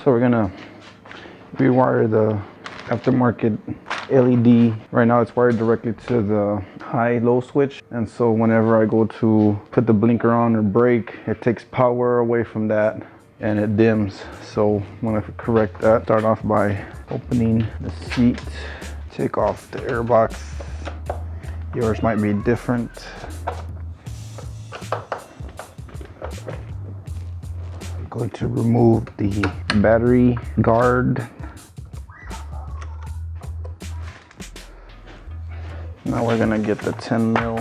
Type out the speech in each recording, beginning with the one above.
So we're gonna rewire the aftermarket LED. Right now it's wired directly to the high-low switch, and so whenever I go to put the blinker on or brake, it takes power away from that and it dims. So I'm gonna correct that. Start off by opening the seat, take off the air box. Yours might be different. I'm going to remove the battery guard. Now we're gonna get the 10 mil.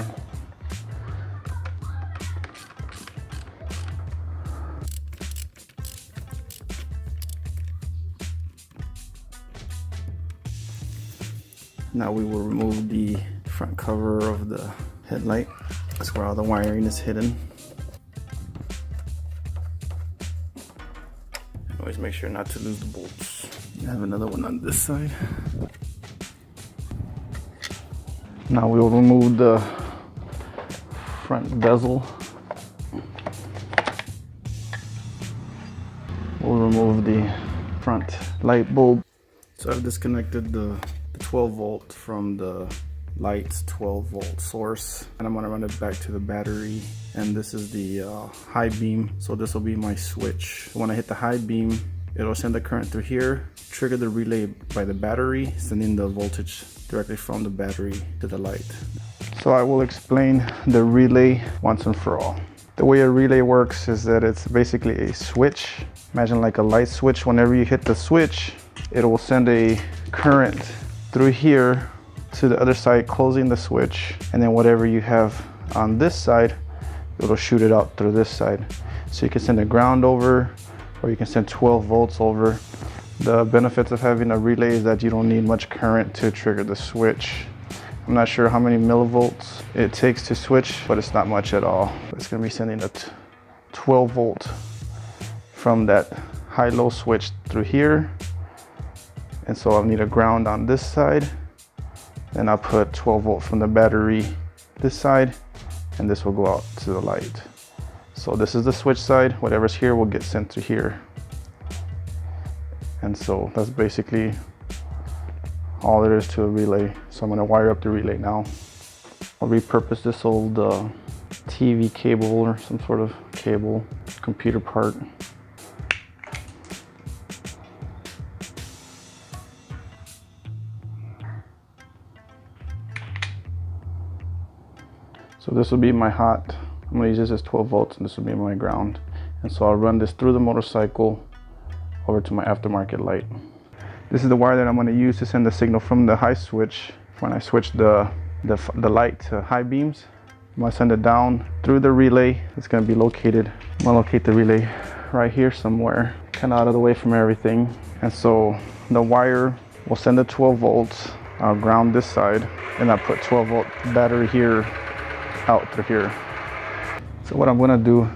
Now we will remove the front cover of the headlight. That's where all the wiring is hidden. Always make sure not to lose the bolts. I have another one on this side. Now we will remove the front bezel. We'll remove the front light bulb. So I've disconnected the 12 volt from the light's 12 volt source, and I'm gonna run it back to the battery. And this is the high beam, so this will be my switch. When I hit the high beam, it'll send the current through here, trigger the relay by the battery, sending the voltage directly from the battery to the light. So I will explain the relay once and for all. The way a relay works is that it's basically a switch. Imagine like a light switch. Whenever you hit the switch, it will send a current through here to the other side, closing the switch, and then whatever you have on this side, it'll shoot it out through this side. So you can send a ground over, or you can send 12 volts over. The benefits of having a relay is that you don't need much current to trigger the switch. I'm not sure how many millivolts it takes to switch, but it's not much at all. It's gonna be sending a 12 volt from that high-low switch through here. And so I'll need a ground on this side. Then I'll put 12 volt from the battery this side, and this will go out to the light. So this is the switch side. Whatever's here will get sent to here. And so that's basically all there is to a relay. So I'm gonna wire up the relay now. I'll repurpose this old TV cable or some sort of cable, computer part. So this will be my hot. I'm gonna use this as 12 volts, and this will be my ground. And so I'll run this through the motorcycle over to my aftermarket light. This is the wire that I'm gonna use to send the signal from the high switch when I switch the light to high beams. I'm gonna send it down through the relay. It's gonna be located. I'm gonna locate the relay right here somewhere, kind of out of the way from everything. And so the wire will send the 12 volts. I'll ground this side, and I'll put 12 volt battery here out through here. So what I'm gonna do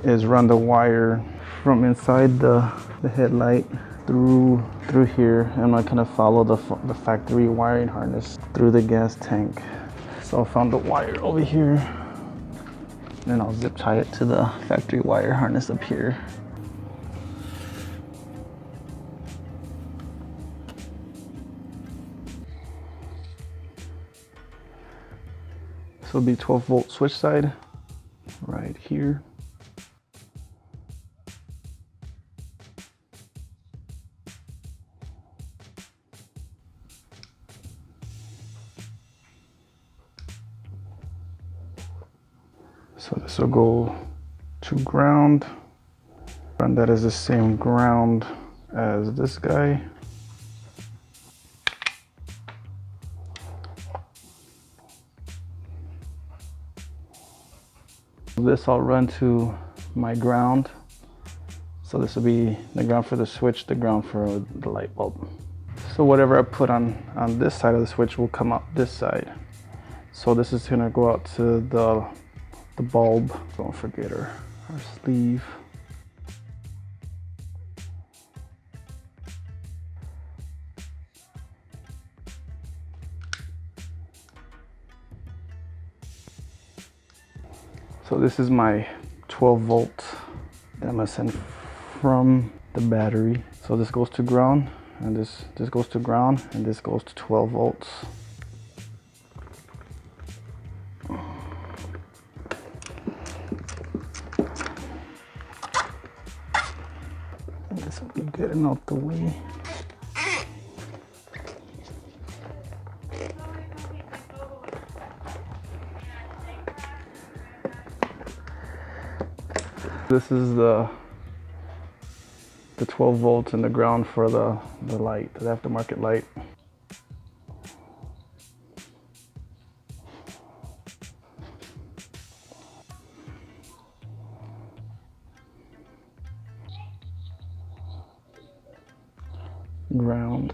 is run the wire from inside the headlight through here. I'm not gonna follow the factory wiring harness through the gas tank. So I found the wire over here, and I'll zip tie it to the factory wire harness up here. So it'll be 12 volt switch side right here. So this will go to ground, and that is the same ground as this guy. This I'll run to my ground. So this will be the ground for the switch, the ground for the light bulb. So whatever I put on this side of the switch will come out this side. So this is gonna go out to the bulb. Don't forget our sleeve. So this is my 12 volt that I'm gonna send from the battery. So this goes to ground, and this goes to ground, and this goes to 12 volts. This will be getting out the way. This is the 12 volts in the ground for the light, the aftermarket light. Ground.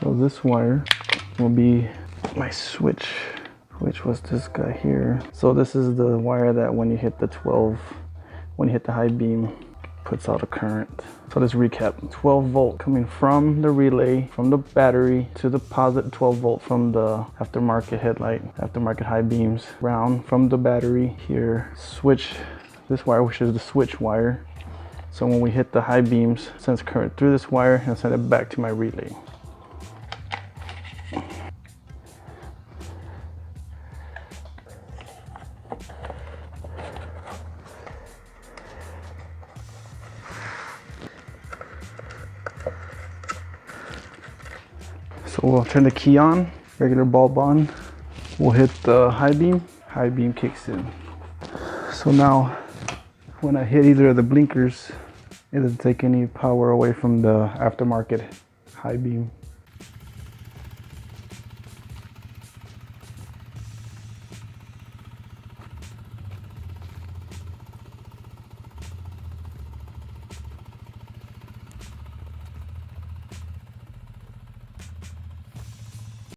So this wire will be my switch, which was this guy here. So this is the wire that when you hit the 12, when you hit the high beam, puts out a current. So let's recap. 12 volt coming from the relay, from the battery to the positive 12 volt from the aftermarket headlight, aftermarket high beams. Ground from the battery here. Switch, this wire, which is the switch wire. So when we hit the high beams, sends current through this wire and send it back to my relay. So we'll turn the key on, regular bulb on. We'll hit the high beam kicks in. So now when I hit either of the blinkers, it doesn't take any power away from the aftermarket high beam.